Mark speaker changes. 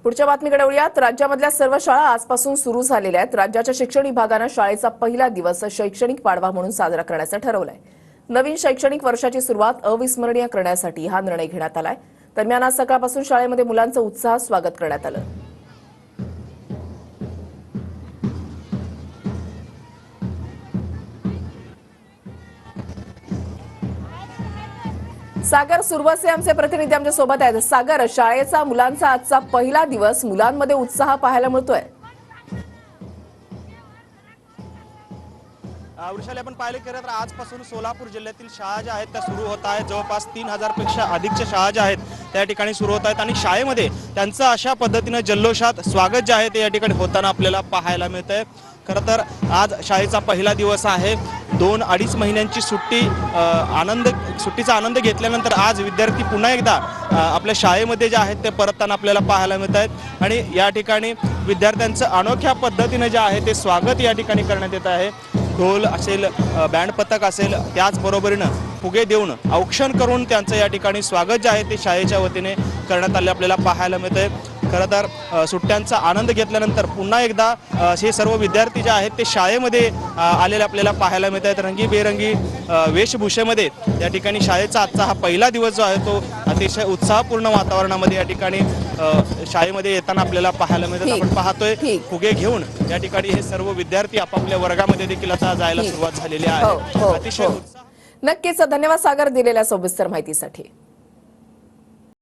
Speaker 1: पुढच्या बातमीकडे वळूयात। राज्यामधल्या सर्व शाळा आजपासून सुरू झालेल्या आहेत। राज्याच्या शिक्षण विभागाने शाळेचा पहिला दिवस शैक्षणिक पाडवा म्हणून साजरा करण्याचं ठरवलंय। नवीन शैक्षणिक वर्षाची सुरुवात अविस्मरणीय करण्यासाठी हा निर्णय घेण्यात आलाय। दरम्यान आज सकाळपासून शाळेमध्ये मुलांचं उत्साहात स्वागत करण्यात आलं। सागर सुरवसे आमचे प्रतिनिधी आमच्या सोबत आहेत। सागर, शाळेचा मुलांचा आजचा पहिला दिवस, मुलांमध्ये उत्साह पाहायला मिळतोय।
Speaker 2: वृषाली, आपण पाहिले तर आजपासून सोलापूर जिल्ह्यातील शाळा ज्या आहेत त्या सुरू होत आहेत। जवळपास 3000 पेक्षा अधिकच्या शाळा ज्या आहेत त्या ठिकाणी सुरू होत आहेत आणि शाळेमध्ये त्यांचं अशा पद्धतीने जल्लोषात स्वागत जे आहे ते या ठिकाणी होताना आपल्याला पाहायला मिळतंय। खरं तर आज शाळेचा पहिला दिवस आहे। 2-2.5 महिन्यांची सुट्टीचा आनंद घेतल्यानंतर आज विद्यार्थी पुन्हा एकदा आपल्या शाळेमध्ये जे आहेत ते परतताना आपल्याला पाहायला मिळत आहेत आणि या ठिकाणी विद्यार्थ्यांचं अनोख्या पद्धतीने जे आहे ते स्वागत या ठिकाणी करण्यात येत आहे। ढोल असेल, बँड पथक असेल, त्याचबरोबरीनं फुगे देऊन औक्षण करून त्यांचं या ठिकाणी स्वागत जे आहे ते शाळेच्या वतीने करण्यात आले आपल्याला पाहायला मिळतंय। खरं तर सुट्ट्यांचा आनंद घेतल्यानंतर पुन्हा एकदा हे सर्व विद्यार्थी जे आहेत ते शाळेमध्ये आलेले आपल्याला पाहायला मिळत आहेत। रंगीबेरंगी वेशभूषेमध्ये या ठिकाणी शाळेचा आजचा हा पहिला दिवस जो आहे तो अतिशय उत्साहपूर्ण वातावरणामध्ये या ठिकाणी शाळेमध्ये येताना आपल्याला पाहायला मिळतात। आपण पाहतोय फुगे घेऊन या ठिकाणी हे सर्व विद्यार्थी आपापल्या वर्गामध्ये देखील आता जायला सुरुवात झालेली आहे। अतिशय
Speaker 1: नक्कीच धन्यवाद सागर दिलेल्या सविस्तर माहितीसाठी।